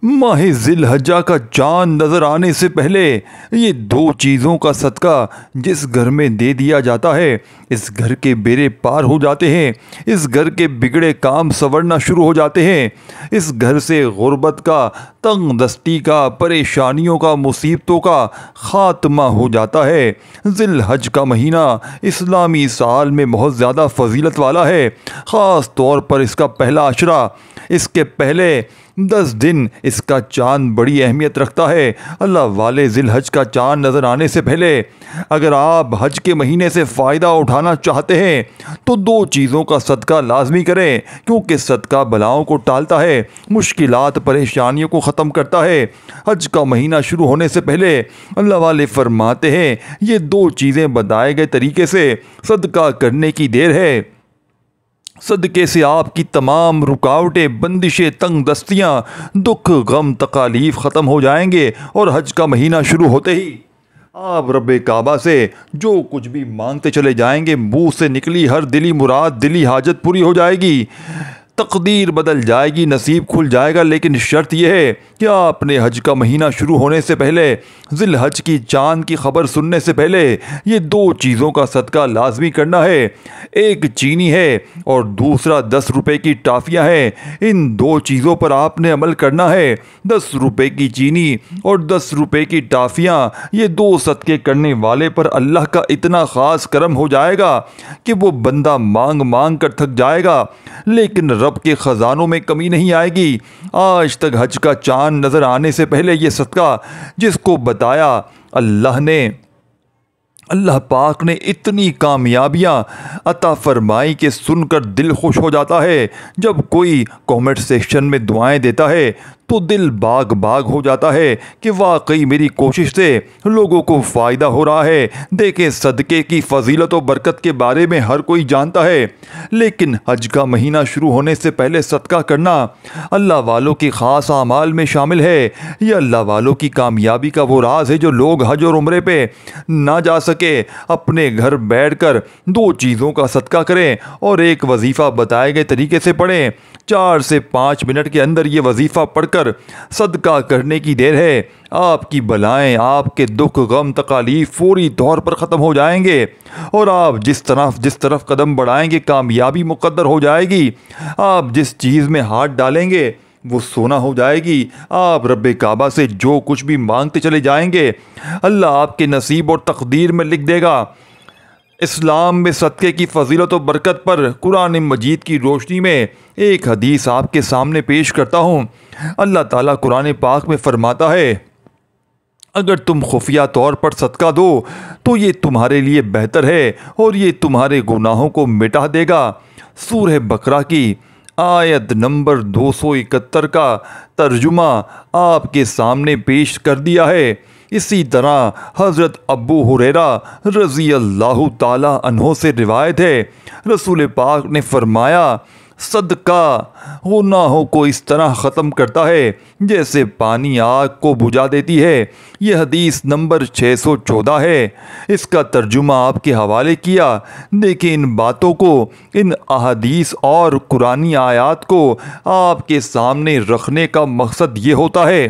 माह जिलहज्जा का चांद नजर आने से पहले ये दो चीज़ों का सदका जिस घर में दे दिया जाता है, इस घर के बेड़े पार हो जाते हैं, इस घर के बिगड़े काम संवरना शुरू हो जाते हैं, इस घर से गुर्बत का, तंग दस्ती का, परेशानियों का, मुसीबतों का ख़ात्मा हो जाता है। जिलहज का महीना इस्लामी साल में बहुत ज़्यादा फजीलत वाला है। ख़ास तौर पर इसका पहला अशरा, इसके पहले 10 दिन इसका चांद बड़ी अहमियत रखता है। अल्लाह वाले जिलहज का चांद नज़र आने से पहले अगर आप हज के महीने से फ़ायदा उठाना चाहते हैं तो दो चीज़ों का सदका लाजमी करें, क्योंकि सदका बलाओं को टालता है, मुश्किलात परेशानियों को ख़त्म करता है। हज का महीना शुरू होने से पहले अल्लाह वाले फरमाते हैं ये दो चीज़ें बताए गए तरीके से सदका करने की देर है। सदक़े से आपकी तमाम रुकावटें, बंदिशें, तंग दस्तियाँ, दुख, गम, तकालीफ ख़त्म हो जाएंगे और हज का महीना शुरू होते ही आप रब्बे काबा से जो कुछ भी मांगते चले जाएंगे, मुँह से निकली हर दिली मुराद, दिली हाजत पूरी हो जाएगी, तकदीर बदल जाएगी, नसीब खुल जाएगा। लेकिन शर्त यह है कि आपने हज का महीना शुरू होने से पहले, जिलहज की चांद की खबर सुनने से पहले ये दो चीज़ों का सदका लाजमी करना है। एक चीनी है और दूसरा 10 रुपए की टाफियाँ हैं। इन दो चीज़ों पर आपने अमल करना है। 10 रुपए की चीनी और 10 रुपए की टाफियाँ, ये दो सदके करने वाले पर अल्लाह का इतना ख़ास करम हो जाएगा कि वो बंदा मांग मांग कर थक जाएगा, लेकिन रब के ख़जानों में कमी नहीं आएगी। आज तक हज का चांद नज़र आने से पहले ये सदका जिसको बताया अल्लाह पाक ने इतनी कामयाबियाँ अता फरमाई कि सुनकर दिल खुश हो जाता है। जब कोई कमेंट सेक्शन में दुआएं देता है तो दिल बाग बाग हो जाता है कि वाकई मेरी कोशिश से लोगों को फ़ायदा हो रहा है। देखें, सदक़े की फ़जीलत और बरकत के बारे में हर कोई जानता है, लेकिन हज का महीना शुरू होने से पहले सदका करना अल्लाह वालों की ख़ास आमाल में शामिल है। यह अल्लाह वालों की कामयाबी का वो राज है जो लोग हज और उम्रे पे ना जा सके, अपने घर बैठकर दो चीज़ों का सदका करें और एक वजीफ़ा बताए गए तरीके से पढ़ें। 4 से 5 मिनट के अंदर ये वजीफ़ा पढ़कर सदका करने की देर है। आपकी बलाएं, आपके दुख, गम, तकालीफ फौरी तौर पर ख़त्म हो जाएंगे और आप जिस तरफ कदम बढ़ाएंगे कामयाबी मुक़द्दर हो जाएगी। आप जिस चीज़ में हाथ डालेंगे वो सोना हो जाएगी। आप रब्बे काबा से जो कुछ भी मांगते चले जाएंगे अल्लाह आपके नसीब और तकदीर में लिख देगा। इस्लाम में सदक़े की फ़जीलत और बरकत पर कुरान मजीद की रोशनी में एक हदीस आपके सामने पेश करता हूँ। अल्लाह ताला कुरान पाक में फ़रमाता है, अगर तुम खुफिया तौर पर सदका दो तो ये तुम्हारे लिए बेहतर है और ये तुम्हारे गुनाहों को मिटा देगा। सूरह बकरा की आयत नंबर 271 का तर्जुमा आपके सामने पेश कर दिया है। इसी तरह हज़रत अबू हुरैरा रज़ी अल्लाह ताला अन्हो से रिवायत है, रसूल पाक ने फरमाया, सदका गुनाहों को इस तरह ख़त्म करता है जैसे पानी आग को बुझा देती है। यह हदीस नंबर 614 है। इसका तर्जुमा आपके हवाले किया। देखिए, इन बातों को, इन अहादीस और कुरानी आयात को आपके सामने रखने का मकसद ये होता है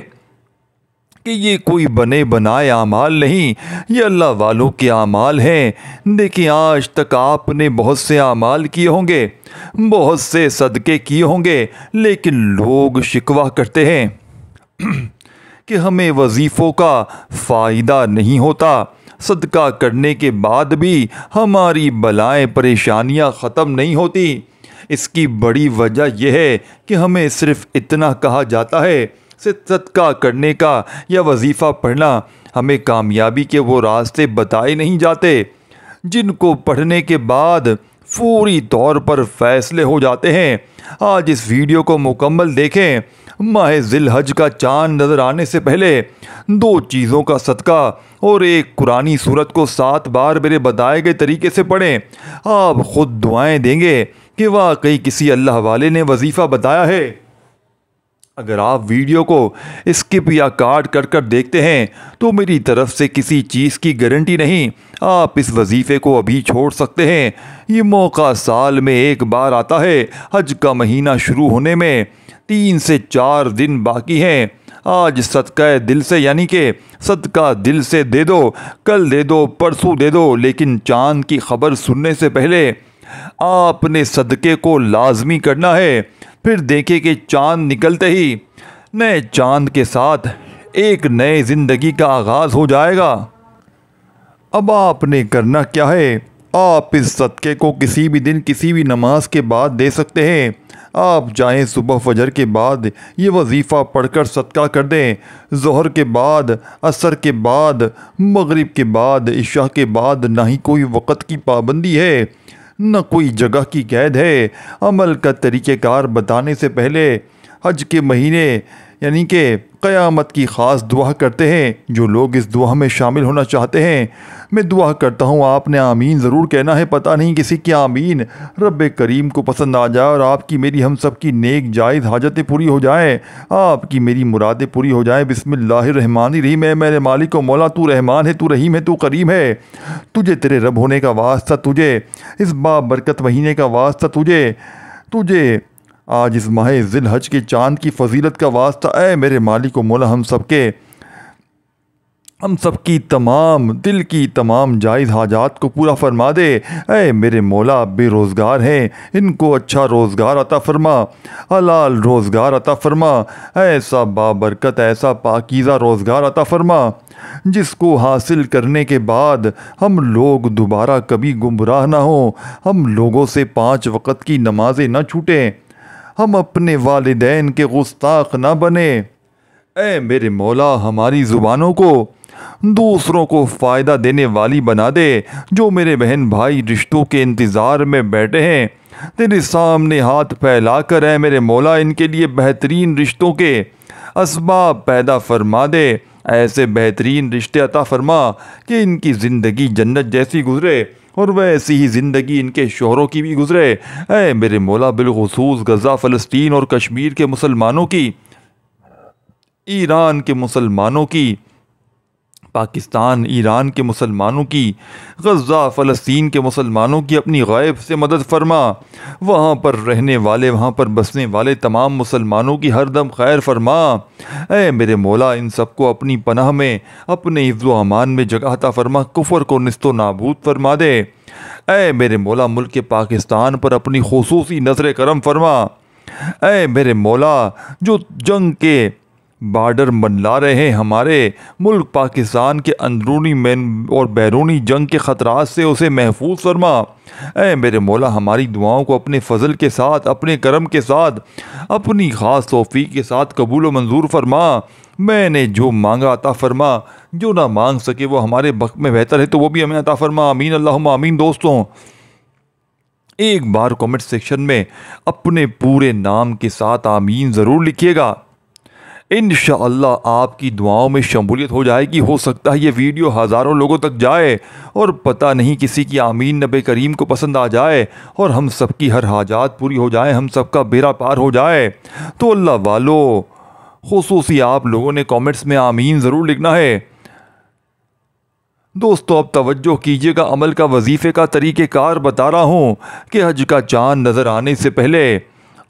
कि ये कोई बने बनाए आमाल नहीं, ये अल्लाह वालों के आमाल हैं। देखिए, आज तक आपने बहुत से आमाल किए होंगे, बहुत से सदक़े किए होंगे, लेकिन लोग शिकवा करते हैं कि हमें वजीफ़ों का फ़ायदा नहीं होता। सदका करने के बाद भी हमारी बलाएं, परेशानियां ख़त्म नहीं होती। इसकी बड़ी वजह यह है कि हमें सिर्फ़ इतना कहा जाता है, सदका करने का या वजीफ़ा पढ़ना, हमें कामयाबी के वो रास्ते बताए नहीं जाते जिनको पढ़ने के बाद फौरी तौर पर फ़ैसले हो जाते हैं। आज इस वीडियो को मुकम्मल देखें। माह जिलहज का चांद नज़र आने से पहले दो चीज़ों का सदका और एक कुरानी सूरत को 7 बार मेरे बताए गए तरीके से पढ़ें। आप ख़ुद दुआएं देंगे कि वाकई किसी अल्लाह वाले ने वजीफ़ा बताया है। अगर आप वीडियो को स्किप या काट कर कर देखते हैं तो मेरी तरफ से किसी चीज़ की गारंटी नहीं, आप इस वजीफ़े को अभी छोड़ सकते हैं। ये मौका साल में एक बार आता है। हज का महीना शुरू होने में 3 से 4 दिन बाकी हैं। आज सदका दिल से यानी कि सदका दिल से दे दो, कल दे दो, परसों दे दो, लेकिन चांद की खबर सुनने से पहले आपने सदक़े को लाजमी करना है। फिर देखें कि चांद निकलते ही नए चांद के साथ एक नए ज़िंदगी का आगाज़ हो जाएगा। अब आपने करना क्या है, आप इस सदक़े को किसी भी दिन किसी भी नमाज के बाद दे सकते हैं। आप चाहें सुबह फजर के बाद ये वजीफ़ा पढ़कर सदका कर दें, ज़ोहर के बाद, असर के बाद, मगरिब के बाद, इशा के बाद। ना ही कोई वक़्त की पाबंदी है, न कोई जगह की कैद है। अमल का तरीक़ेकार बताने से पहले हज के महीने यानी कि क़यामत की ख़ास दुआ करते हैं। जो लोग इस दुआ में शामिल होना चाहते हैं, मैं दुआ करता हूँ आपने आमीन ज़रूर कहना है। पता नहीं किसी की आमीन रब्बे करीम को पसंद आ जाए और आपकी मेरी हम सब की नेक जायज़ हाजतें पूरी हो जाएं, आपकी मेरी मुरादें पूरी हो जाएं। बिस्मिल्लाहिर्रहमानिर्रहीम। है मेरे मालिक व मौला, तू रहमान है, तू रहीम है, तू करीम है। तुझे तेरे रब होने का वास्ता, तुझे इस बाबरकत महीने का वास्ता, तुझे आज इस माह ज़िल हज के चाँद की फ़जीलत का वास्ता। ऐ मेरे मालिक व मौला, हम सबकी तमाम दिल की तमाम जायज़ हाजात को पूरा फरमा दे। ऐ मेरे मौला, बेरोज़गार हैं, इनको अच्छा रोज़गार अता फ़रमा, हलाल रोज़गार अता फ़रमा। ऐसा बाबरकत, ऐसा पाकीज़ा रोज़गार अता फ़रमा जिसको हासिल करने के बाद हम लोग दोबारा कभी गुमराह ना हो, हम लोगों से 5 वक़्त की नमाज़ें न छूटें, हम अपने वालिदैन के गुस्ताख ना बने। ऐ मेरे मौला, हमारी ज़ुबानों को दूसरों को फ़ायदा देने वाली बना दे। जो मेरे बहन भाई रिश्तों के इंतज़ार में बैठे हैं, तेरे सामने हाथ फैला कर है मेरे मौला, इनके लिए बेहतरीन रिश्तों के असबाब पैदा फरमा दे। ऐसे बेहतरीन रिश्ते अता फरमा कि इनकी ज़िंदगी जन्नत जैसी गुजरे और वैसी ही ज़िंदगी इनके शोहरों की भी गुजरे। ऐ मेरे मौला, बिलखुसूस गज़ा, फ़लस्तीन और कश्मीर के मुसलमानों की, ईरान के मुसलमानों की, पाकिस्तान ईरान के मुसलमानों की, गज़ा फ़लस्तीन के मुसलमानों की अपनी गैब से मदद फरमा। वहाँ पर रहने वाले, वहाँ पर बसने वाले तमाम मुसलमानों की हर दम खैर फरमा। ऐ मेरे मौला, इन सबको अपनी पनाह में, अपने हिफ्ज़ व अमान में जगह अता फरमा, कुफ़र को निस्तो नाबूद फरमा दे। ऐ मेरे मौला, मुल्क पाकिस्तान पर अपनी खुसूसी नज़र करम फरमा। ऐ मेरे मौला, जो जंग के बार्डर मंडला रहे हैं हमारे मुल्क पाकिस्तान के अंदरूनी और बैरूनी जंग के ख़तरात से, उसे महफूज फरमा। ऐ मेरे मौला, हमारी दुआओं को अपने फ़ज़ल के साथ, अपने करम के साथ, अपनी ख़ास तौफ़ीक़ के साथ कबूल व मंजूर फरमा। मैंने जो मांगा अता फरमा, जो ना मांग सके वो हमारे वक्त में बेहतर है तो वो भी हमें अता फरमा। आमीन अल्लाहुम्मा आमीन। दोस्तों, एक बार कमेंट सेक्शन में अपने पूरे नाम के साथ आमीन ज़रूर लिखिएगा। इंशाअल्लाह आपकी दुआओं में शमूलियत हो जाएगी। हो सकता है ये वीडियो हज़ारों लोगों तक जाए और पता नहीं किसी की आमीन नबी करीम को पसंद आ जाए और हम सबकी हर हाजात पूरी हो जाए, हम सबका बेड़ा पार हो जाए। तो अल्लाह वालों, खुसूसी आप लोगों ने कमेंट्स में आमीन ज़रूर लिखना है। दोस्तों, अब तवज्जो कीजिएगा, अमल का वजीफ़े का तरीक़ेकार बता रहा हूँ कि हज का चाँद नज़र आने से पहले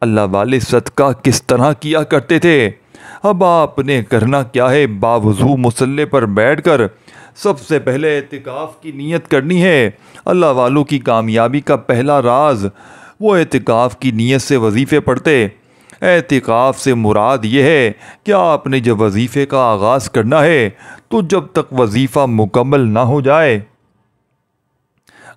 अल्लाह वाले सदका किस तरह किया करते थे। अब आपने करना क्या है, बावजू मुसल्ले पर बैठकर सबसे पहले एतिकाफ़ की नीयत करनी है। अल्लाह वालों की कामयाबी का पहला राज वो एतिकाफ़ की नीयत से वजीफ़े पढ़ते। एतिकाफ़ से मुराद ये है कि आपने जब वजीफ़े का आगाज़ करना है तो जब तक वजीफ़ा मुकम्मल ना हो जाए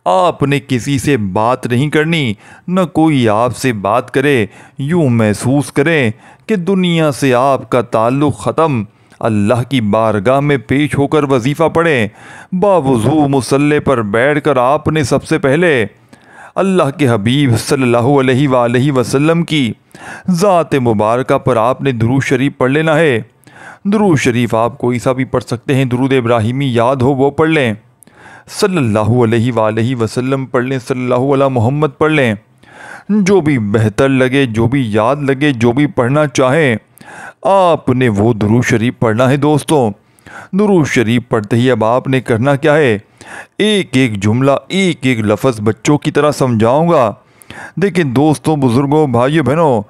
आपने किसी से बात नहीं करनी, न कोई आपसे बात करे। यूँ महसूस करें कि दुनिया से आपका ताल्लुक़ ख़त्म। अल्लाह की बारगाह में पेश होकर वजीफ़ा पढ़ें। बावजू मुसल्ले पर बैठकर आपने सबसे पहले अल्लाह के हबीब सल्लल्लाहु अलैहि वसल्लम की ज़ात मुबारका पर आपने दुरूद शरीफ पढ़ लेना है। दुरूद शरीफ आप कोई सा भी पढ़ सकते हैं, दुरूद इब्राहिमी याद हो वो पढ़ लें, सल्लल्लाहु अलैहि वसल्लम पढ़ लें, सल्लल्लाहु अला मोहम्मद पढ़ लें। जो भी बेहतर लगे, जो भी याद लगे, जो भी पढ़ना चाहें आपने वो दुरूद शरीफ पढ़ना है। दोस्तों, दुरूद शरीफ पढ़ते ही अब आपने करना क्या है, एक एक जुमला, एक एक लफ्ज़ बच्चों की तरह समझाऊंगा। देखिए दोस्तों, बुज़ुर्गों, भाइयों बहनों,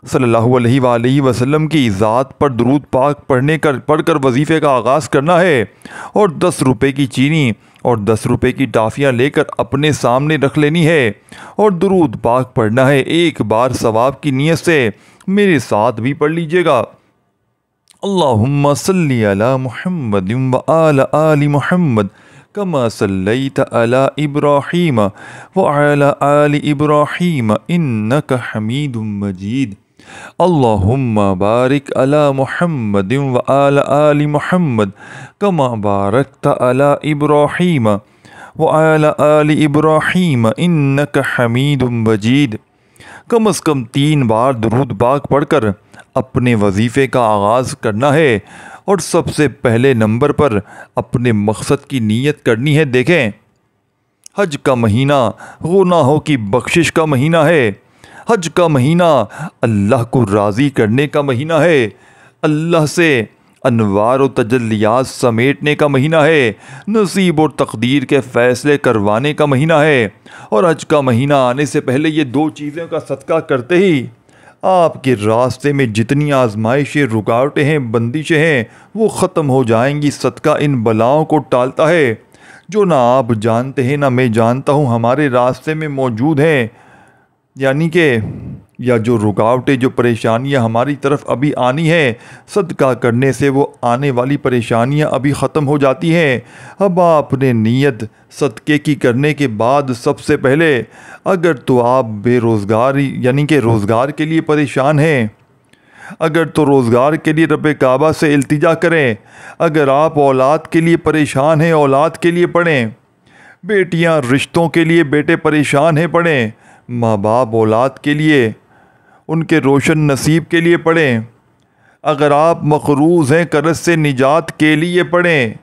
सल्लल्लाहु अलैहि वसल्लम की ज़ात पर दुरूद पाक पढ़कर वजीफ़े का आगाज़ करना है और 10 रुपए की चीनी और 10 रुपए की टाफ़ियाँ लेकर अपने सामने रख लेनी है और दुरूद पाक पढ़ना है। एक बार सवाब की नीयत से मेरे साथ भी पढ़ लीजिएगा। अल्लाहुम्मा सल्ली अला मुहम्मदिन व आला आलि मुहम्मद कमा सल्लैत अला इब्राहीम व अला आलि इब्राहीम इन्नका हमीदुम मजीद। अल्लाहुम्मा बारिक अला मुहम्मदिन व आला आलि मुहम्मद कमा बारकत अला इब्राहीम व अला आलि इब्राहीम इन्नका हमीदुम मजीद। कम अज़ कम 3 बार दुरूद पाक पढ़कर अपने वजीफ़े का आगाज़ करना है और सबसे पहले नंबर पर अपने मकसद की नीयत करनी है। देखें, हज का महीना गुनाहों की बख्शिश का महीना है। हज का महीना अल्लाह को राज़ी करने का महीना है। अल्लाह से अनवार व तजल्लियात समेटने का महीना है। नसीब और तकदीर के फ़ैसले करवाने का महीना है। और हज का महीना आने से पहले ये 2 चीज़ों का सदका करते ही आपके रास्ते में जितनी आजमाइशें, रुकावटें हैं, बंदिशें हैं, वो ख़त्म हो जाएंगी। सदका इन बलाओं को टालता है जो ना आप जानते हैं ना मैं जानता हूँ हमारे रास्ते में मौजूद हैं। यानी कि या जो रुकावटें, जो परेशानियां हमारी तरफ अभी आनी है, सदका करने से वो आने वाली परेशानियां अभी ख़त्म हो जाती हैं। अब आपने नीयत सदक़े की करने के बाद सबसे पहले, अगर तो आप बेरोज़गारी यानी कि रोज़गार के लिए परेशान हैं, अगर तो रोज़गार के लिए रब काबा से इल्तिजा करें। अगर आप औलाद के लिए परेशान हैं, औलाद के लिए पढ़ें। बेटियां रिश्तों के लिए, बेटे परेशान हैं, पढ़ें। माँ बाप औलाद के लिए, उनके रोशन नसीब के लिए पढ़ें। अगर आप मक़रूज़ हैं, कर्ज़ से निजात के लिए पढ़ें।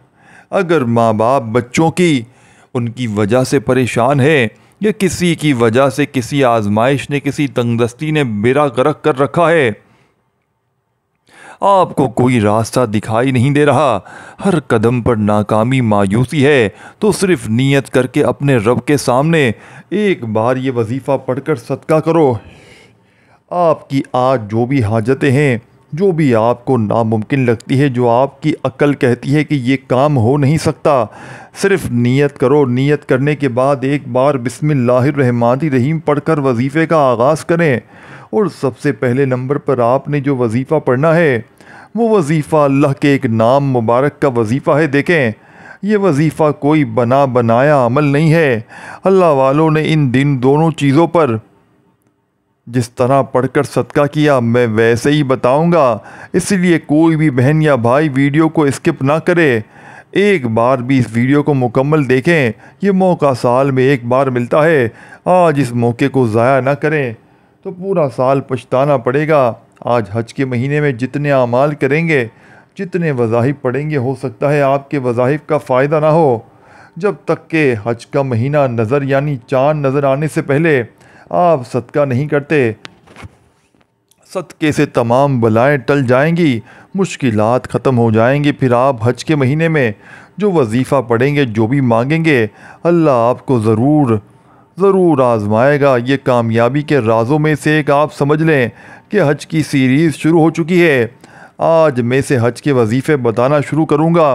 अगर माँ बाप बच्चों की उनकी वजह से परेशान है या किसी की वजह से, किसी आजमाइश ने, किसी तंगदस्ती ने बेड़ा गर्क कर रखा है, आपको कोई रास्ता दिखाई नहीं दे रहा, हर कदम पर नाकामी, मायूसी है, तो सिर्फ नीयत करके अपने रब के सामने एक बार ये वजीफ़ा पढ़कर सदका करो। आपकी आज जो भी हाजतें हैं, जो भी आपको नामुमकिन लगती है, जो आपकी अक्ल कहती है कि ये काम हो नहीं सकता, सिर्फ नीयत करो। नीयत करने के बाद एक बार बिस्मिल्लाहिर्रहमानिर्रहीम पढ़कर वजीफ़े का आगाज़ करें। और सबसे पहले नंबर पर आपने जो वजीफ़ा पढ़ना है वो वजीफ़ा अल्लाह के एक नाम मुबारक का वजीफ़ा है। देखें, ये वजीफ़ा कोई बना बनाया अमल नहीं है। अल्लाह वालों ने इन दिन दोनों चीज़ों पर जिस तरह पढ़कर सदका किया, मैं वैसे ही बताऊंगा। इसलिए कोई भी बहन या भाई वीडियो को स्किप ना करे, एक बार भी इस वीडियो को मुकम्मल देखें। ये मौका साल में एक बार मिलता है, आज इस मौके को ज़ाया ना करें तो पूरा साल पछताना पड़ेगा। आज हज के महीने में जितने आमाल करेंगे, जितने वज़ाइफ पढ़ेंगे, हो सकता है आपके वज़ाइफ का फ़ायदा ना हो। जब तक के हज का महीना नज़र यानी चाँद नज़र आने से पहले आप सदका नहीं करते, सदक़े से तमाम बलाएं टल जाएंगी, मुश्किलात ख़त्म हो जाएंगी। फिर आप हज के महीने में जो वजीफ़ा पढ़ेंगे, जो भी मांगेंगे, अल्लाह आपको ज़रूर आज़माएगा। ये कामयाबी के राज़ों में से एक आप समझ लें कि हज की सीरीज़ शुरू हो चुकी है। आज मैं से हज के वजीफ़े बताना शुरू करूँगा।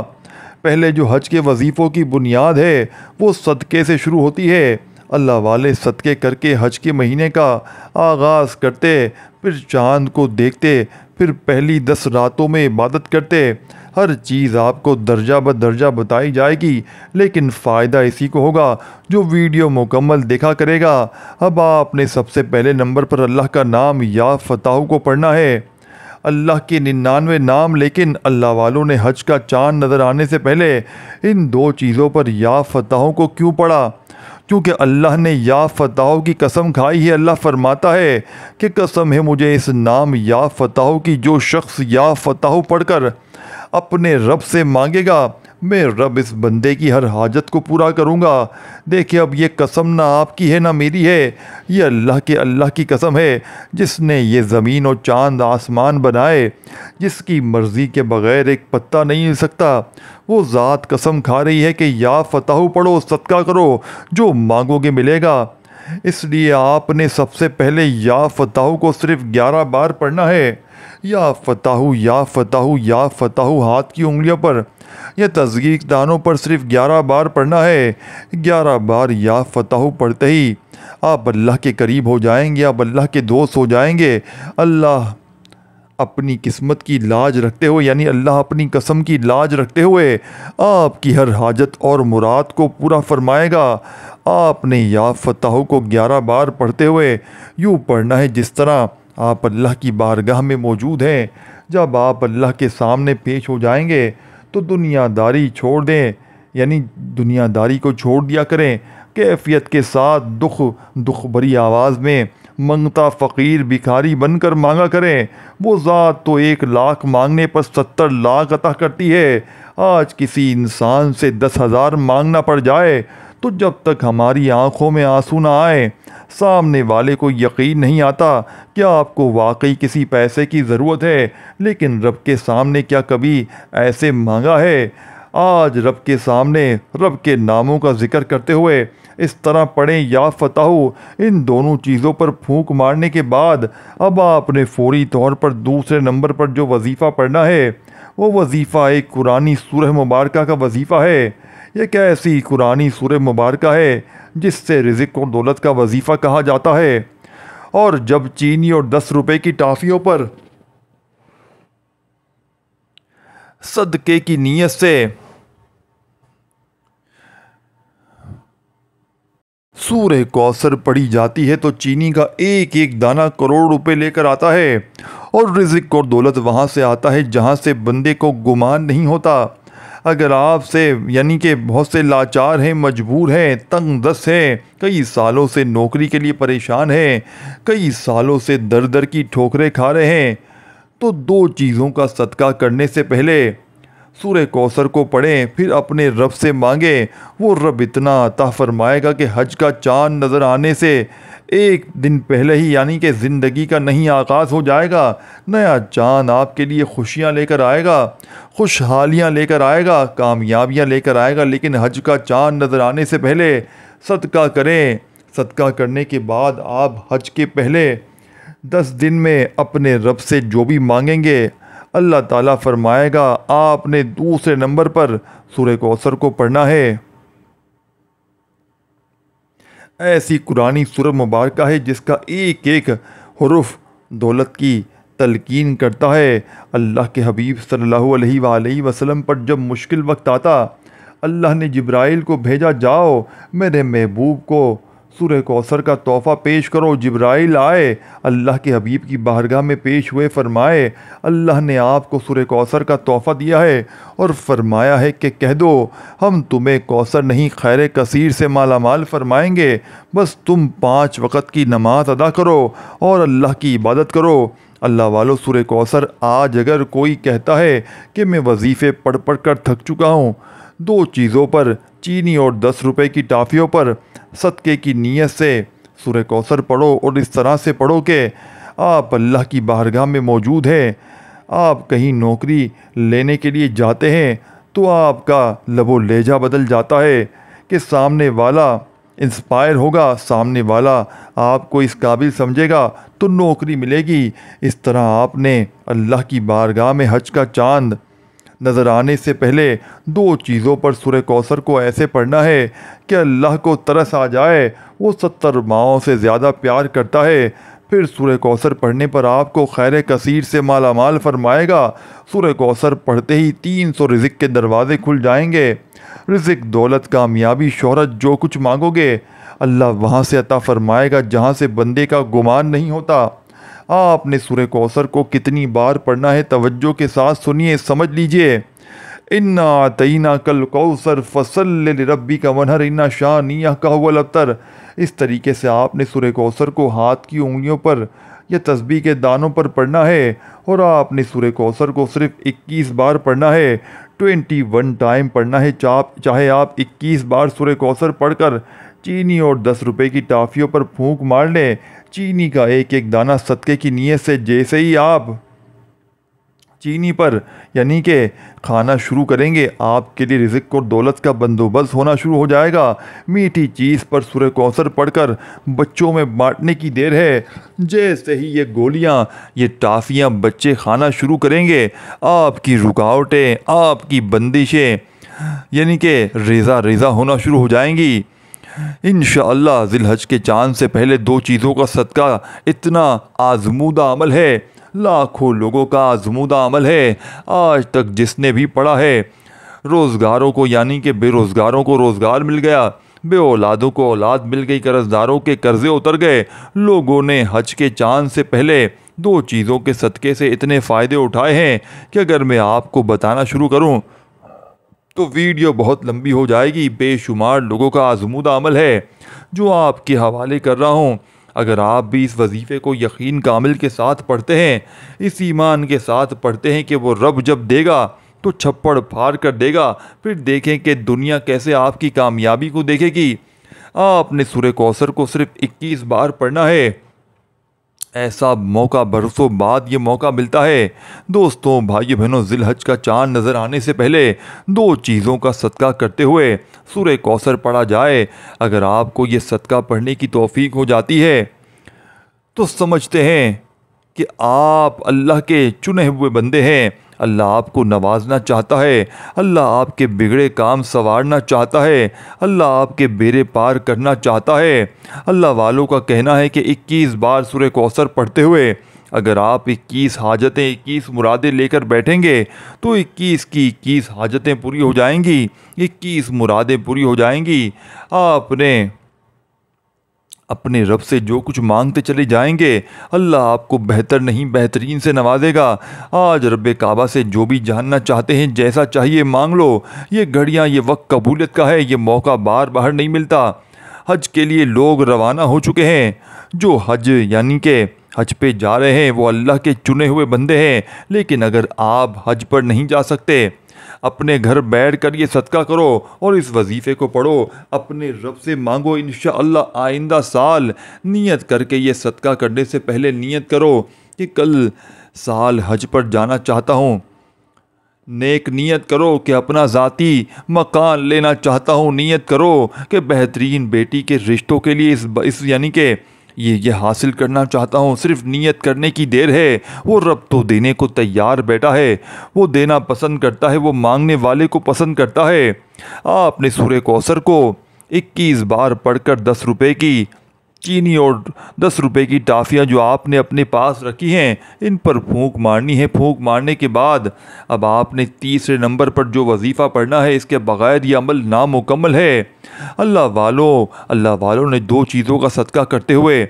पहले जो हज के वजीफ़ों की बुनियाद है वो सदक़े से शुरू होती है। अल्लाह वाले सदक़े करके हज के महीने का आगाज़ करते, फिर चाँद को देखते, फिर पहली 10 रातों में इबादत करते। हर चीज़ आपको दर्जा ब दर्जा बताई जाएगी, लेकिन फ़ायदा इसी को होगा जो वीडियो मुकम्मल देखा करेगा। अब आपने सबसे पहले नंबर पर अल्लाह का नाम या फ़ताह को पढ़ना है। अल्लाह के 99 नाम, लेकिन अल्लाह वालों ने हज का चाँद नज़र आने से पहले इन 2 चीज़ों पर या फ़ताह को क्यों पढ़ा? क्योंकि अल्लाह ने या फ़ताह की कसम खाई है। अल्लाह फरमाता है कि कसम है मुझे इस नाम या फ़ताह की, जो शख्स या फ़ताह पढ़कर अपने रब से मांगेगा, मैं रब इस बंदे की हर हाजत को पूरा करूँगा। देखिए, अब ये कसम ना आपकी है ना मेरी है, ये अल्लाह की कसम है, जिसने ये ज़मीन और चाँद आसमान बनाए, जिसकी मर्ज़ी के बग़ैर एक पत्ता नहीं हिल सकता। वो ज़ात कसम खा रही है कि या फ़ताह पढ़ो, सदका करो, जो मांगोगे मिलेगा। इसलिए आपने सबसे पहले या फताहू को सिर्फ 11 बार पढ़ना है। या फताहू या फताहू या फताहू हाथ की उंगलियों पर या तस्गीर दानों पर सिर्फ 11 बार पढ़ना है। 11 बार या फताहू पढ़ते ही आप अल्लाह के करीब हो जाएंगे, आप अल्लाह के दोस्त हो जाएंगे। अल्लाह अपनी किस्मत की लाज रखते हुए, यानी अल्लाह अपनी कसम की लाज रखते हुए आपकी हर हाजत और मुराद को पूरा फरमाएगा। आपने या फताहू को 11 बार पढ़ते हुए यूँ पढ़ना है जिस तरह आप अल्लाह की बारगाह में मौजूद हैं। जब आप अल्लाह के सामने पेश हो जाएंगे तो दुनियादारी छोड़ दें, यानी दुनियादारी को छोड़ दिया करें। कैफियत के साथ दुख भरी आवाज़ में मंगता फ़कीर भिखारी बनकर मांगा करें। वो ज़ात तो 1 लाख मांगने पर 70 लाख अता करती है। आज किसी इंसान से 10,000 मांगना पड़ जाए तो जब तक हमारी आंखों में आंसू ना आए, सामने वाले को यकीन नहीं आता कि आपको वाकई किसी पैसे की ज़रूरत है। लेकिन रब के सामने क्या कभी ऐसे मांगा है? आज रब के सामने रब के नामों का जिक्र करते हुए इस तरह पढ़ें या फताहू। इन दोनों चीज़ों पर फूंक मारने के बाद अब आपने फौरी तौर पर दूसरे नंबर पर जो वजीफ़ा पढ़ना है वो वजीफ़ा एक कुरानी सूरह मुबारका का वजीफ़ा है। ये कैसी कुरानी सूरह मुबारका है जिससे रिज़्क़ और दौलत का वजीफ़ा कहा जाता है। और जब चीनी और 10 रुपए की टॉफ़ियों पर सदक़े की नीयत से सूरह कौसर पढ़ी जाती है तो चीनी का एक एक दाना करोड़ रुपए लेकर आता है। और रिज़्क़ और दौलत वहाँ से आता है जहाँ से बंदे को गुमान नहीं होता। अगर आपसे, यानी कि बहुत से लाचार हैं, मजबूर हैं, तंग दस्त हैं, कई सालों से नौकरी के लिए परेशान हैं, कई सालों से दर दर की ठोकरें खा रहे हैं, तो 2 चीज़ों का सदका करने से पहले सूरह कौसर को पढ़ें, फिर अपने रब से मांगें। वो रब इतना अता फरमाएगा कि हज का चाँद नज़र आने से 1 दिन पहले ही, यानी कि ज़िंदगी का नई आगाज़ हो जाएगा। नया चाँद आपके लिए खुशियाँ लेकर आएगा, खुशहालियाँ लेकर आएगा, कामयाबियाँ लेकर आएगा। लेकिन हज का चाँद नज़र आने से पहले सदका करें। सदका करने के बाद आप हज के पहले 10 दिन में अपने रब से जो भी मांगेंगे अल्लाह ताला फरमाएगा। आपने दूसरे नंबर पर सूरह कौसर को पढ़ना है। ऐसी कुरानी सूरह मुबारका है जिसका एक एक हुरूफ दौलत की तलकीन करता है। अल्लाह के हबीब सल्लल्लाहु अलैहि वसल्लम पर जब मुश्किल वक्त आता, अल्लाह ने जिब्राइल को भेजा, जाओ मेरे महबूब को सूरह कौसर का तोहफ़ा पेश करो। जिब्राइल आए, अल्लाह के हबीब की बारगाह में पेश हुए, फरमाए अल्लाह ने आपको सूरह कौसर का तोहफ़ा दिया है और फरमाया है कि कह दो हम तुम्हें कौसर नहीं खैर कसीर से मालामाल फरमाएंगे। बस तुम 5 वक़्त की नमाज अदा करो और अल्लाह की इबादत करो। अल्लाह वालों, सूरह कौसर आज अगर कोई कहता है कि मैं वजीफ़े पढ़ पढ़ कर थक चुका हूँ, 2 चीज़ों पर, चीनी और 10 रुपए की टॉफ़ियों पर सदक़े की नीयत से सूरह कौसर पढ़ो और इस तरह से पढ़ो कि आप अल्लाह की बारगाह में मौजूद हैं। आप कहीं नौकरी लेने के लिए जाते हैं तो आपका लबो लहजा बदल जाता है कि सामने वाला इंस्पायर होगा, सामने वाला आपको इस काबिल समझेगा तो नौकरी मिलेगी। इस तरह आपने अल्लाह की बारगाह में हज का चाँद नज़र आने से पहले 2 चीज़ों पर सूरह कौसर को ऐसे पढ़ना है कि अल्लाह को तरस आ जाए। वो 70 माओं से ज़्यादा प्यार करता है। फिर सूरह कौसर पढ़ने पर आपको खैर कसीर से मालामाल फरमाएगा। सूरह कौसर पढ़ते ही 300 रिज़्क़ के दरवाज़े खुल जाएंगे। रिज़्क़, दौलत, कामयाबी, शोहरत, जो कुछ मांगोगे अल्लाह वहाँ से अता फरमाएगा जहाँ से बंदे का गुमान नहीं होता। आपने सूरह कौसर को कितनी बार पढ़ना है, तवज्जो के साथ सुनिए, समझ लीजिए। इन्ना आतईना कल कौसर फसल्लि लिरब्बिका वन्हर इन्ना शानियका हुवल अब्तर। इस तरीके से आपने सूरह कौसर को हाथ की उंगलियों पर या तस्बीह के दानों पर पढ़ना है। और आपने सूरह कौसर को सिर्फ 21 बार पढ़ना है, 21 टाइम पढ़ना है। चाहे आप 21 बार सूरह कौसर पढ़कर चीनी और 10 रुपए की टॉफ़ियों पर फूंक मार लें। चीनी का एक एक दाना सदक़े की नीयत से जैसे ही आप चीनी पर यानी कि खाना शुरू करेंगे, आपके लिए रिज़्क़ और दौलत का बंदोबस्त होना शुरू हो जाएगा। मीठी चीज़ पर सूरह कौसर पढ़कर बच्चों में बांटने की देर है। जैसे ही ये गोलियां, ये टाफ़ियां बच्चे खाना शुरू करेंगे, आपकी रुकावटें, आपकी बंदिशें यानी कि रेज़ा रेज़ा होना शुरू हो जाएंगी। इंशाअल्लाह ज़िलहज के चाँद से पहले 2 चीज़ों का सदका इतना आज़मूदा अमल है, लाखों लोगों का आज़मूदा अमल है। आज तक जिसने भी पढ़ा है, रोज़गारों को यानी कि बेरोज़गारों को रोज़गार मिल गया, बे औलादों को औलाद मिल गई, कर्ज़दारों के कर्ज़े उतर गए। लोगों ने हज के चाँद से पहले 2 चीज़ों के सदक़े से इतने फ़ायदे उठाए हैं कि अगर मैं आपको बताना शुरू करूं तो वीडियो बहुत लंबी हो जाएगी। बेशुमार लोगों का आज़मूदा अमल है जो आपके हवाले कर रहा हूँ। अगर आप भी इस वजीफ़े को यकीन कामिल के साथ पढ़ते हैं, इस ईमान के साथ पढ़ते हैं कि वो रब जब देगा तो छप्पड़ फाड़ कर देगा, फिर देखें कि दुनिया कैसे आपकी कामयाबी को देखेगी। आपने सूरह कौसर को सिर्फ 21 बार पढ़ना है। ऐसा मौका बरसों बाद ये मौका मिलता है। दोस्तों, भाइयों बहनों, ज़िलहज का चाँद नज़र आने से पहले 2 चीज़ों का सदका करते हुए सूरह कौसर पढ़ा जाए। अगर आपको ये सदका पढ़ने की तौफीक हो जाती है तो समझते हैं कि आप अल्लाह के चुने हुए बंदे हैं। अल्लाह आपको नवाजना चाहता है, अल्लाह आपके बिगड़े काम संवारना चाहता है, अल्लाह आपके बेड़े पार करना चाहता है। अल्लाह वालों का कहना है कि 21 बार सूरह कौसर पढ़ते हुए अगर आप 21 हाजतें, 21 मुरादें लेकर बैठेंगे तो 21 की 21 हाजतें पूरी हो जाएंगी, 21 मुरादें पूरी हो जाएंगी। आपने अपने रब से जो कुछ मांगते चले जाएंगे, अल्लाह आपको बेहतर नहीं बेहतरीन से नवाजेगा। आज रब काबा से जो भी जानना चाहते हैं, जैसा चाहिए मांग लो। ये घड़ियाँ, ये वक्त कबूलियत का है, ये मौका बार बार नहीं मिलता। हज के लिए लोग रवाना हो चुके हैं। जो हज यानी कि हज पे जा रहे हैं वो अल्लाह के चुने हुए बंदे हैं। लेकिन अगर आप हज पर नहीं जा सकते, अपने घर बैठ कर ये सदका करो और इस वजीफ़े को पढ़ो, अपने रब से मांगो। इंशाअल्लाह आइंदा साल नियत करके ये सदका करने से पहले नियत करो कि कल साल हज पर जाना चाहता हूँ। नेक नियत करो कि अपना ज़ाती मकान लेना चाहता हूँ। नियत करो कि बेहतरीन बेटी के रिश्तों के लिए इस यानी कि ये हासिल करना चाहता हूँ। सिर्फ नियत करने की देर है। वो रब तो देने को तैयार बैठा है। वो देना पसंद करता है, वो मांगने वाले को पसंद करता है। आपने सूरह कौसर को 21 बार पढ़कर 10 रुपए की चीनी और 10 रुपए की टाफ़ियाँ जो आपने अपने पास रखी हैं, इन पर फूंक मारनी है। फूंक मारने के बाद अब आपने तीसरे नंबर पर जो वजीफ़ा पढ़ना है, इसके बग़ैर ये अमल नामुकम्मल है। अल्लाह वालों ने 2 चीज़ों का सदका करते हुए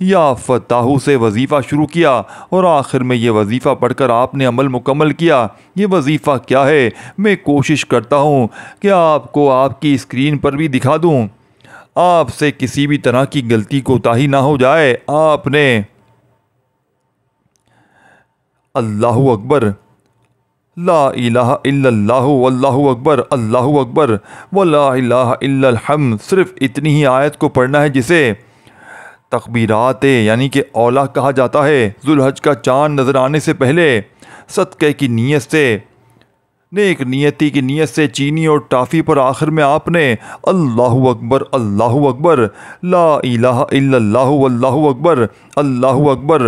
या फ़ताहू से वजीफ़ा शुरू किया और आखिर में ये वजीफ़ा पढ़कर आपने अमल मुकम्मल किया। ये वजीफ़ा क्या है, मैं कोशिश करता हूँ कि आपको आपकी स्क्रीन पर भी दिखा दूँ। आपसे किसी भी तरह की गलती कोताही ना हो जाए। आपने अल्लाहु अकबर, ला इलाहा इल्लल्लाहु वल्लाहु अकबर, अल्लाहु अकबर व ला इलाहा इल्लल हम्द, सिर्फ इतनी ही आयत को पढ़ना है, जिसे तकबीरात यानी कि औला कहा जाता है। ज़ुलहज का चाँद नज़र आने से पहले सदक़े की नीयत से, नेक नियति की नीयत से चीनी और टाफ़ी पर आखिर में आपने अल्लाहु अकबर, ला इलाहा इल्लल्लाहु वल्लाहु अकबर, अल्लाहु अकबर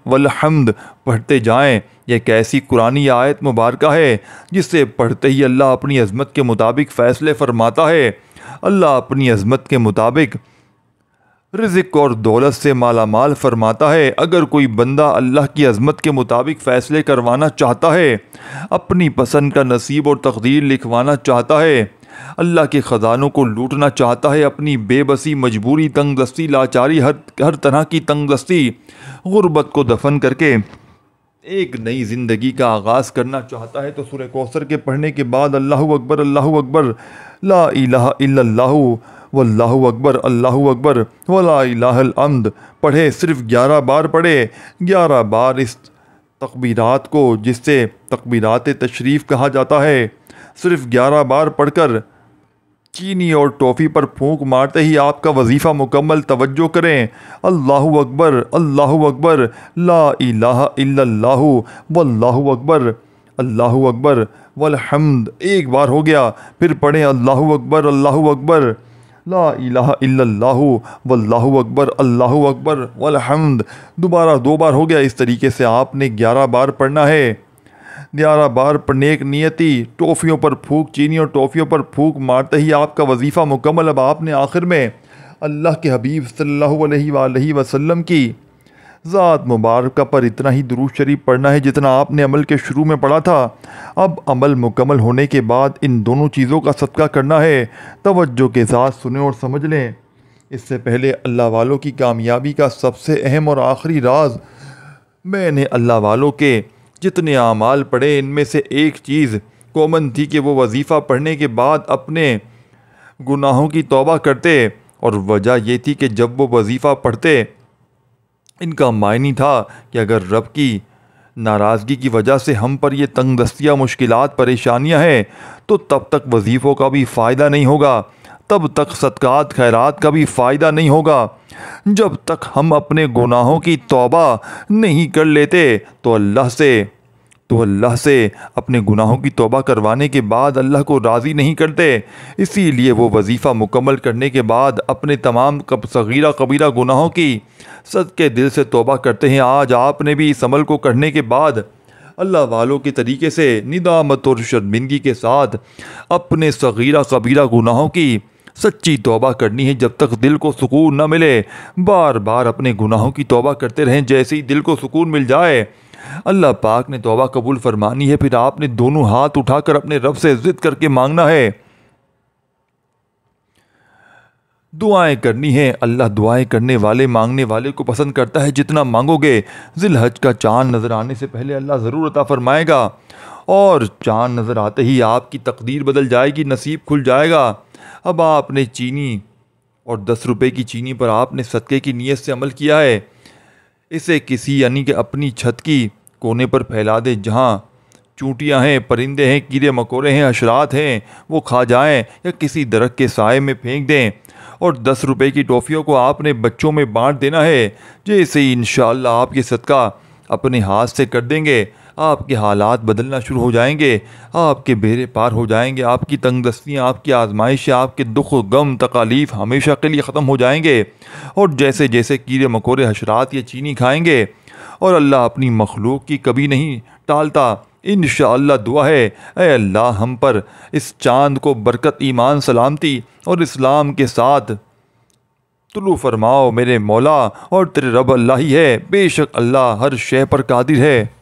वल हम्द पढ़ते जाएं। यह कैसी कुरानी आयत मुबारका है जिसे पढ़ते ही अल्लाह अपनी अज़मत के मुताबिक फ़ैसले फरमाता है। अल्लाह अपनी अज़मत के मुताबिक रिज़्क़ और दौलत से माला माल फरमाता है। अगर कोई बंदा अल्लाह की अज़मत के मुताबिक फ़ैसले करवाना चाहता है, अपनी पसंद का नसीब और तकदीर लिखवाना चाहता है, अल्लाह के ख़जानों को लूटना चाहता है, अपनी बेबसी, मजबूरी, तंगदस्ती, लाचारी, हर तरह की तंगदस्ती, गुर्बत को दफन करके एक नई ज़िंदगी का आगाज़ करना चाहता है, तो सूरह कौसर के पढ़ने के बाद अल्लाहु अकबर, ला इलाहा इल्लल्लाहु वल्लाहु अकबर, अल्लाहु अकबर वला इलाहल हम्द पढ़े। सिर्फ 11 बार पढ़े। 11 बार इस तकबीरात को, जिससे तकबीरात तशरीफ़ कहा जाता है, सिर्फ 11 बार पढ़कर चीनी और टॉफ़ी पर फूंक मारते ही आपका वजीफ़ा मुकम्मल तवज्जो करें। अल्लाहु अकबर, अल्लाहु अकबर, ला इलाहा इल्लल्लाहु वल्लाहु अकबर, अल्लाहु अकबर वल हम्द। एक बार हो गया, फिर पढ़ें अल्लाहु अकबर, अल्लाहु अकबर, ला इलाहा इल्लल्लाहु वल्लाहु अकबर, अल्लाहु अकबर वल हम्द। दोबारा 2 बार हो गया। इस तरीके से आपने 11 बार पढ़ना है। 11 बार पढ़ने एक नियति, टॉफ़ियों पर फूंक, चीनी और टॉफ़ियों पर फूंक मारते ही आपका वजीफ़ा मुकम्मल। अब आपने आखिर में अल्लाह के हबीब सल्लल्लाहु अलैहि वसल्लम की ज़ात मुबारक पर इतना ही दुरूद शरीफ पढ़ना है जितना आपने अमल के शुरू में पढ़ा था। अब अमल मुकम्मल होने के बाद इन दोनों चीज़ों का सदका करना है। तवज्जो के साथ सुने और समझ लें। इससे पहले अल्लाह वालों की कामयाबी का सबसे अहम और आखिरी राज मैंने अल्लाह वालों के जितने आमाल पढ़े इनमें से एक चीज़ कॉमन थी कि वो वजीफ़ा पढ़ने के बाद अपने गुनाहों की तौबा करते, और वजह ये थी कि जब वो वजीफ़ा पढ़ते इनका मायनी था कि अगर रब की नाराज़गी की वजह से हम पर ये तंगदस्तियाँ, मुश्किलात, परेशानियाँ हैं तो तब तक वजीफ़ों का भी फ़ायदा नहीं होगा, तब तक सदक़ात खैरात का भी फ़ायदा नहीं होगा। जब तक हम अपने गुनाहों की तौबा नहीं कर लेते तो अल्लाह से अपने गुनाहों की तौबा करवाने के बाद अल्लाह को राज़ी नहीं करते। इसीलिए वो वजीफ़ा मुकम्मल करने के बाद अपने तमाम सगीरा कबीरा गुनाहों की सदके दिल से तौबा करते हैं। आज आपने भी इस अमल को करने के बाद अल्लाह वालों के तरीके से निदामत और शर्मिंदगी के साथ अपने सगीरा कबीरा गुनाहों की सच्ची तौबा करनी है। जब तक दिल को सुकून न मिले बार बार अपने गुनाहों की तौबा करते रहें। जैसे ही दिल को सुकून मिल जाए अल्लाह पाक ने तौबा कबूल फरमानी है। फिर आपने दोनों हाथ उठाकर अपने रब से ज़िद करके मांगना है, दुआएं करनी है। अल्लाह दुआएं करने वाले, मांगने वाले को पसंद करता है। जितना मांगोगे ज़िलहज का चाँद नज़र आने से पहले अल्लाह ज़रूर अता फरमाएगा, और चाँद नज़र आते ही आपकी तकदीर बदल जाएगी, नसीब खुल जाएगा। अब आपने चीनी और 10 रुपए की चीनी पर आपने सदक़े की नीयत से अमल किया है। इसे किसी यानी कि अपनी छत की कोने पर फैला दे, जहाँ चूंटियाँ हैं, परिंदे हैं, कीड़े मकोड़े हैं, हशरात हैं, वो खा जाएं, या किसी दरख्त के साए में फेंक दें। और 10 रुपए की टॉफ़ियों को आपने बच्चों में बांट देना है। जैसे ही इंशाअल्लाह आप ये सदका अपने हाथ से कर देंगे आपके हालात बदलना शुरू हो जाएंगे, आपके बेड़े पार हो जाएंगे, आपकी तंगदस्तियाँ, आपकी आजमाइशें, आपके दुख, गम, तकालीफ हमेशा के लिए ख़त्म हो जाएंगे। और जैसे जैसे कीड़े मकोड़े, हशरात या चीनी खाएंगे, और अल्लाह अपनी मखलूक की कभी नहीं टालता। इंशाअल्लाह दुआ है, ऐ अल्लाह हम पर इस चाँद को बरकत, ईमान, सलामती और इस्लाम के साथ तुलू फरमाओ मेरे मौला, और तेरे रब अल्लाह ही है। बेशक अल्लाह हर शय पर कादिर है।